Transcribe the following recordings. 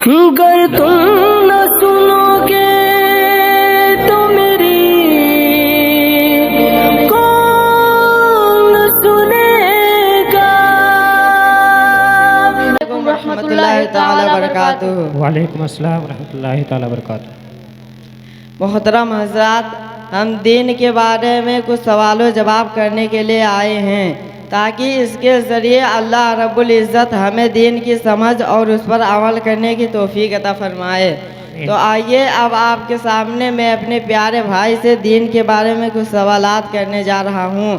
गर तुम न सुनोगे तो मेरी कौन सुनेगा। रहमतुल्लाहि ताला बरकातुहू। वालेकुम अस्सलाम रहमतुल्लाहि ताला बरकातुहू। मोहतरम हज़रात, हम दीन के बारे में कुछ सवालों जवाब करने के लिए आए हैं ताकि इसके ज़रिए अल्लाह रब्बुल इज़्ज़त हमें दीन की समझ और उस पर अमल करने की तौफीक अता फरमाए। तो आइए अब आपके सामने मैं अपने प्यारे भाई से दीन के बारे में कुछ सवालात करने जा रहा हूँ।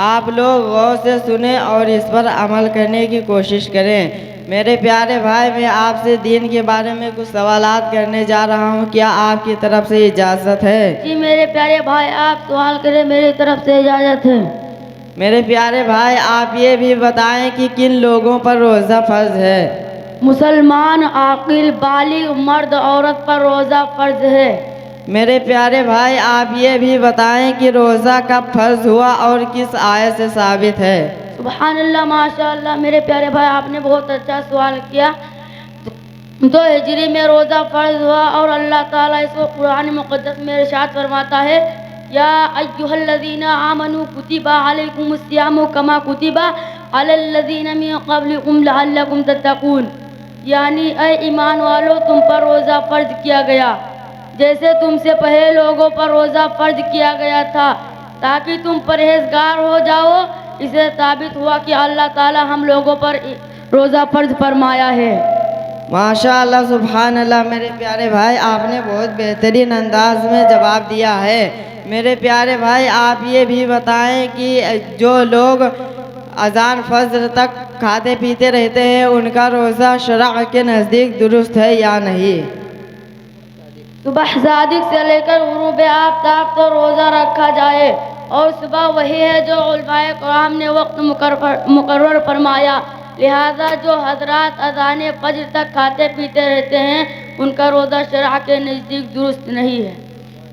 आप लोग गौर से सुने और इस पर अमल करने की कोशिश करें। मेरे प्यारे भाई, मैं आपसे दीन के बारे में कुछ सवालात करने जा रहा हूँ, क्या आपकी तरफ से इजाज़त है? जी मेरे प्यारे भाई, आप सवाल करें, मेरी तरफ से इजाज़त है। मेरे प्यारे भाई, आप ये भी बताएं कि किन लोगों पर रोज़ा फ़र्ज है? मुसलमान आकिल बालिग मर्द औरत पर रोज़ा फ़र्ज है। मेरे प्यारे भाई, आप ये भी बताएं कि रोज़ा कब फ़र्ज हुआ और किस आयत से साबित है? सुबहानल्लाह, माशाअल्लाह। मेरे प्यारे भाई, आपने बहुत अच्छा सवाल किया। तो हिजरी में रोज़ा फ़र्ज हुआ और अल्लाह ताला इसको कुरान मुक़द्दस में इरशाद फरमाता है, या अय्युहल्लज़ीना आमनू कुतिबा अलैकुमुस्सियामु कमा कुतिबा अलल्लज़ीना मिन क़ब्लिकुम लअल्लकुम तत्तक़ून। यानी ऐ ईमान वालों, तुम पर रोज़ा फ़र्ज किया गया जैसे तुमसे पहले लोगों पर रोज़ा फ़र्ज किया गया था, ताकि तुम परहेज़गार हो जाओ। इसे साबित हुआ कि अल्लाह ताला हम लोगों पर रोज़ा फ़र्ज फरमाया है। माशाअल्लाह, सुभान अल्लाह। मेरे प्यारे भाई, आपने बहुत बेहतरीन अंदाज में जवाब दिया है। मेरे प्यारे भाई, आप ये भी बताएं कि जो लोग अज़ान फज्र तक खाते पीते रहते हैं, उनका रोज़ा शरअ के नज़दीक दुरुस्त है या नहीं? सुबह सादिक से लेकर गुरूब आफ्ताब तो रोज़ा रखा जाए, और सुबह वही है जो उलमाए कराम ने वक्त मुकर्रर फरमाया। लिहाजा जो हजरात अज़ान फज्र तक खाते पीते रहते हैं, उनका रोज़ा शरअ के नज़दीक दुरुस्त नहीं है।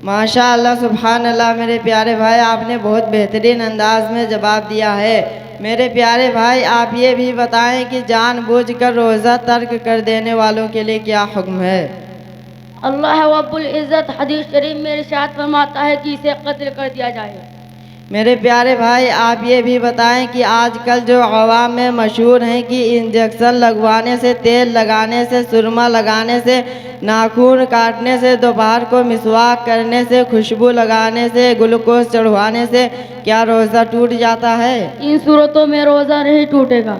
माशाअल्लाह, सुभान अल्लाह। मेरे प्यारे भाई, आपने बहुत बेहतरीन अंदाज में जवाब दिया है। मेरे प्यारे भाई, आप ये भी बताएं कि जानबूझकर रोज़ा तर्क कर देने वालों के लिए क्या हुक्म है? अल्लाह रब्बुल इज़्ज़त हदीस शरीफ में इरशाद फरमाता है कि इसे कत्ल कर दिया जाए। मेरे प्यारे भाई, आप ये भी बताएं कि आजकल जो अवाम में मशहूर हैं कि इंजेक्शन लगवाने से, तेल लगाने से, सुरमा लगाने से, नाखून काटने से, दोपहर को मिसवाक करने से, खुशबू लगाने से, ग्लूकोज चढ़वाने से क्या रोज़ा टूट जाता है? इन सूरतों में रोज़ा नहीं टूटेगा।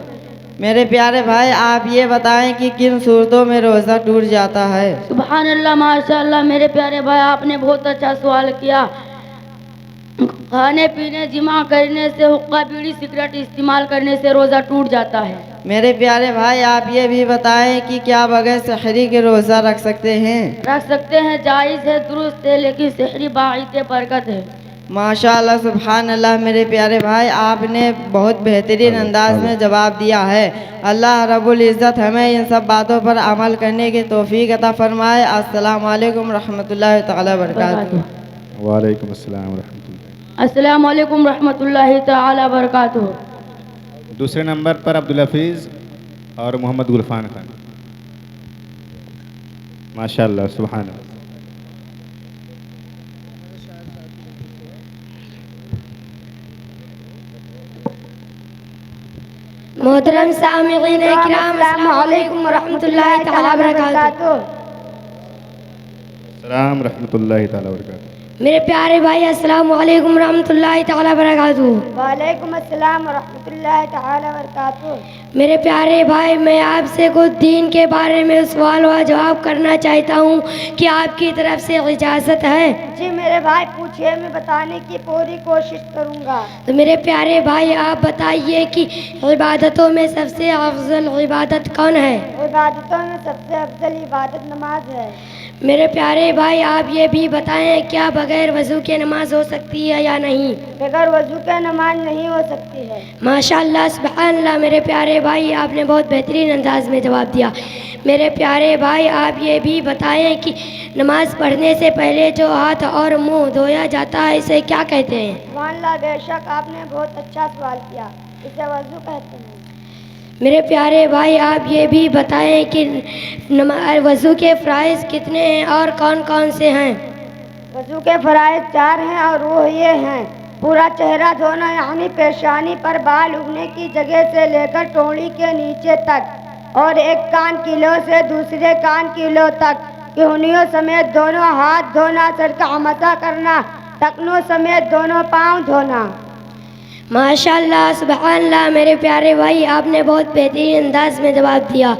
मेरे प्यारे भाई, आप ये बताएं कि किन सूरतों में रोज़ा टूट जाता है? सुबहानल्लाह, माशाअल्लाह। मेरे प्यारे भाई, आपने बहुत अच्छा सवाल किया। खाने पीने, जिमा करने से, हुक्का बीड़ी सिगरेट इस्तेमाल करने से रोज़ा टूट जाता है। मेरे प्यारे भाई, आप ये भी बताएं कि क्या बगैर सहरी के रोज़ा रख सकते हैं? रख सकते हैं, जायज़ है, दुरुस्त है, लेकिन सहरी बाइते बरकत है। माशाअल्लाह, सुभान अल्लाह। मेरे प्यारे भाई, आपने बहुत बेहतरीन अंदाज में जवाब दिया है। अल्लाह रब्बुल इज़्ज़त हमें इन सब बातों पर अमल करने की तौफीक अता फरमाए। अस्सलामु अलैकुम रहमतुल्लाहि ताला बरकातुहू। वालेकुम अस्सलाम रहमतुल्लाह। अस्सलामु अलैकुम रहमतुल्लाहि ताला बरकातुहू। दूसरे नंबर पर अब्दुल हफीज़ और मोहम्मद गुलफान खान। माशाअल्लाह, सुभान अल्लाह। मोहतरम सामिईन इकराम, अस्सलामु अलैकुम व रहमतुल्लाहि तआला बरकातुहू। सलाम रहमतुल्लाहि ताला बरकातुहू। मेरे प्यारे भाई, अस्सलामु अलैकुम रहमतुल्लाहि तआला बरकातुहू। वालेकुम अस्सलाम रहमतुल्लाहि तआला बरकातुहू। मेरे प्यारे भाई, मैं आपसे कुछ दीन के बारे में सवाल व जवाब करना चाहता हूँ, कि आपकी तरफ से इजाज़त है? जी मेरे भाई, पूछिए, मैं बताने की पूरी कोशिश करूँगा। तो मेरे प्यारे भाई, आप बताइए कि इबादतों में सबसे अफजल इबादत कौन है? इबादतों में सबसे अफजल इबादत नमाज है। मेरे प्यारे भाई, आप ये भी बताएं, क्या बगैर वज़ू के नमाज हो सकती है या नहीं? बगैर वज़ू के नमाज नहीं हो सकती है। माशाअल्लाह, सुभानअल्लाह। मेरे प्यारे भाई, आपने बहुत बेहतरीन अंदाज में जवाब दिया। मेरे प्यारे भाई, आप ये भी बताएं कि नमाज पढ़ने से पहले जो हाथ और मुंह धोया जाता है, इसे क्या कहते हैं? सुभानअल्लाह, बेशक आपने बहुत अच्छा सवाल किया। इसे वज़ू कहते हैं। मेरे प्यारे भाई आप ये भी बताएं कि वज़ू के फ़राइज़ कितने हैं और कौन कौन से हैं? वज़ू के फ़राइज़ 4 हैं और वो ये हैं: पूरा चेहरा धोना, यानी पेशानी पर बाल उगने की जगह से लेकर टोड़ी के नीचे तक, और एक कान किलो से दूसरे कान किलो तक, किहुनियों समेत दोनों हाथ धोना, सर का मसा करना, टखनों समेत दोनों पाँव धोना। माशाअल्लाह, सुबहानअल्लाह। मेरे प्यारे भाई आपने बहुत बेहतरीन अंदाज में जवाब दिया।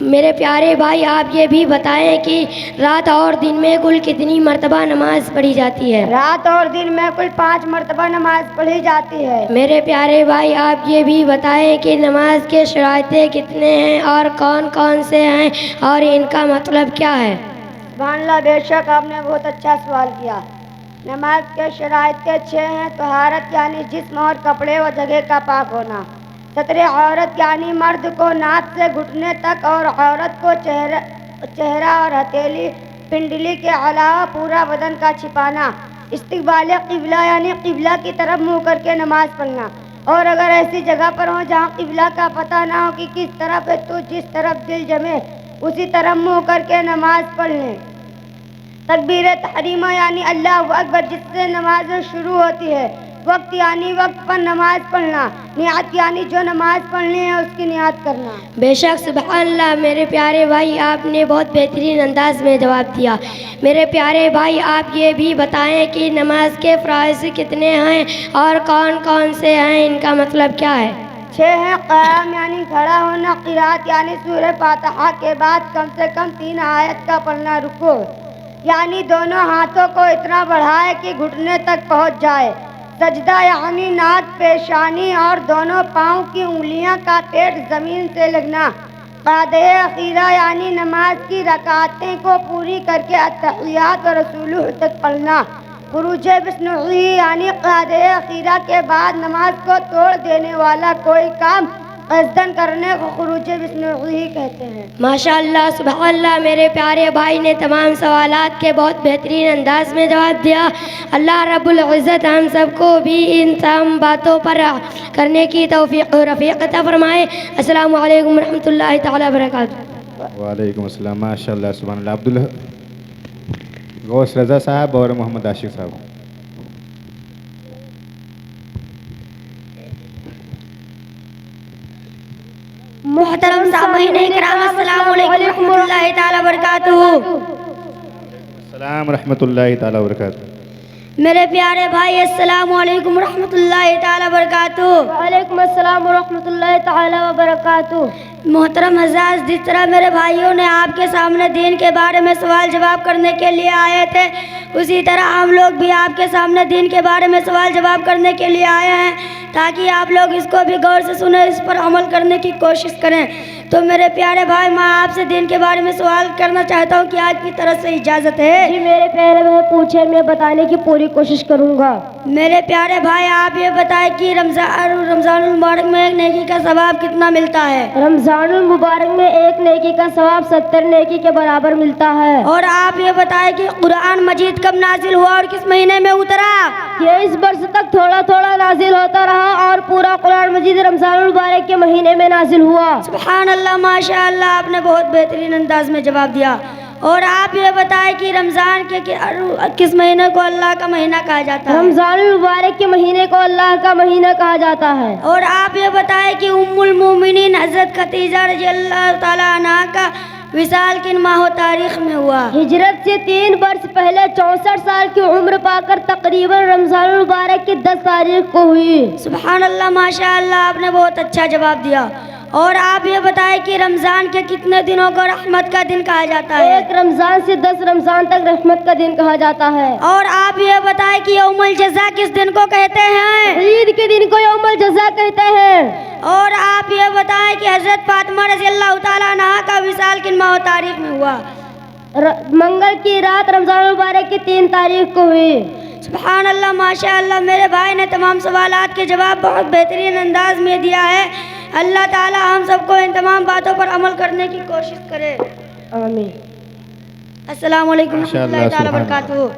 मेरे प्यारे भाई आप ये भी बताएं कि रात और दिन में कुल कितनी मर्तबा नमाज पढ़ी जाती है? रात और दिन में कुल 5 मरतबा नमाज पढ़ी जाती है। मेरे प्यारे भाई आप ये भी बताएं कि नमाज के शराइतें कितने हैं और कौन कौन से हैं और इनका मतलब क्या है? सुभानअल्लाह, बेशक आपने बहुत अच्छा सवाल किया। नमाज के शराइतें 6 हैं: तहारत यानी जिस्म और कपड़े व जगह का पाक होना, सतरे औरत यानी मर्द को नाक से घुटने तक और औरत को चेहरा और हथेली पिंडली के अलावा पूरा बदन का छिपाना, इस्तिक़बाल क़िबला यानी क़िबला की तरफ मुँह करके नमाज पढ़ना, और अगर ऐसी जगह पर हो जहाँ क़िबला का पता ना हो कि किस तरफ है तो जिस तरफ दिल जमे उसी तरफ मुँह करके नमाज पढ़ लें। तकबीर तहरीमा यानी अल्लाह अकबर, जिससे नमाज शुरू होती है। वक्त यानी वक्त पर नमाज पढ़ना। नियत यानी जो नमाज पढ़नी है उसकी नियत करना। बेशक, सुबहानअल्लाह। मेरे प्यारे भाई आपने बहुत बेहतरीन अंदाज में जवाब दिया। मेरे प्यारे भाई आप ये भी बताएं कि नमाज के फ़राइज़ कितने हैं और कौन कौन से हैं, इनका मतलब क्या है? 6 हैं: क़याम यानी खड़ा होना, क़िरात यानी सूरह फातिहा के बाद कम से कम 3 आयत का पढ़ना, रुकू यानी दोनों हाथों को इतना बढ़ाए कि घुटने तक पहुंच जाए, सजदा यानी नाक, पेशानी और दोनों पाँव की उंगलियां का पेट ज़मीन से लगना, क़ादे अखीरा यानी नमाज की रकातें को पूरी करके अत्तहियात व रसूलुह तक पढ़ना, खुरूज बिस्मिल्लाह यानी क़ादे अखीरा के बाद नमाज को तोड़ देने वाला कोई काम क़स्दन करने को खुरूज बिस्मिल्लाह कहते हैं। माशाअल्लाह, सुबहानअल्लाह। मेरे प्यारे भाई ने तमाम सवालात के बहुत बेहतरीन अंदाज में जवाब दिया। अल्लाह रब्बुल इज़्ज़त हम सबको भी इन तमाम बातों पर करने की तौफ़ीक़ और रफ़ीक़ अता फ़रमाए। अस्सलामु अलैकुम रहमतुल्लाहि तआला बरकातुहू। वालेकुम अस्सलाम। माशाअल्लाह, सुभानअल्लाह। अब्दुल गौस रज़ा साहब और मोहम्मद आशिक साहब। मुहतरम सामीईन इकराम, अस्सलामु अलैकुम रहमतुल्लाहि तआला बरकातुहू। अस्सलाम रहमतुल्लाहि ताला वबरकातुहू। मेरे प्यारे भाई अस्सलामु अलैकुम रहमतुल्लाहि तआला बरकातुहू। वालेकुम अस्सलाम व रहमतुल्लाहि तआला व बरकातुहू। मोहतरम हज़रात, जिस तरह मेरे भाइयों ने आपके सामने दीन के बारे में सवाल जवाब करने के लिए आए थे, उसी तरह हम लोग भी आपके सामने दीन के बारे में सवाल जवाब करने के लिए आए हैं, ताकि आप लोग इसको भी गौर से सुने, इस पर अमल करने की कोशिश करें। तो मेरे प्यारे भाई, मैं आपसे दीन के बारे में सवाल करना चाहता हूँ कि आपकी तरफ से इजाज़त है? जी मेरे प्यारे भाई पूछे, मैं बताने की पूरी कोशिश करूँगा। मेरे प्यारे भाई आप ये बताएं कि रमज़ानुल मुबारक में एक नेकी का सवाब कितना मिलता है? रमज़ानुल मुबारक में एक नेकी का सवाब 70 नेकी के बराबर मिलता है। और आप ये बताएं कि कुरान मजीद कब नाजिल हुआ और किस महीने में उतरा? ये इस वर्ष तक थोड़ा थोड़ा नाजिल होता रहा और पूरा कुरान मजीद रमज़ानुल मुबारक के महीने में नाजिल हुआ। सुभान अल्लाह, माशाअल्लाह, आपने बहुत बेहतरीन अंदाज में जवाब दिया। और आप ये बताएं कि रमज़ान के किस महीने को अल्लाह का महीना कहा जाता है? रमज़ानुल मुबारक के महीने को अल्लाह का महीना कहा जाता है। और आप ये बताएं कि उम्मुल मोमिनीन हज़रत खदीजा रज़ियल्लाहु ताला अन्हा का विसाल किन माह तारीख में हुआ? हिजरत से 3 वर्ष पहले 64 साल की उम्र पाकर तकरीबन रमज़ानुल मुबारक की 10 तारीख को हुई। सुभान अल्लाह, माशाअल्लाह, आपने बहुत अच्छा जवाब दिया। और आप ये बताएं कि रमज़ान के कितने दिनों को रहमत का दिन कहा जाता है? 1 रमज़ान से 10 रमज़ान तक रहमत का दिन कहा जाता है। और आप ये बताएं कि यौमुल जज़ा किस दिन को कहते हैं? ईद के दिन को यौमुल जज़ा कहते हैं। और आप ये बताएं कि हज़रत फातिमा रज़ियल्लाहु ताला अन्हा का विसाल किन माह तारीख में हुआ? मंगल की रात रमज़ानुल मुबारक की 3 तारीख को हुई। सुभान अल्लाह, माशाअल्लाह, मेरे भाई ने तमाम सवालात के जवाब बहुत बेहतरीन अंदाज में दिया है। अल्लाह ताला हम सबको इन तमाम बातों पर अमल करने की कोशिश करे। आमीन। अस्सलामु अलैकुम रहमतुल्लाहि ताला माशाअल्लाह, बरकातुहू।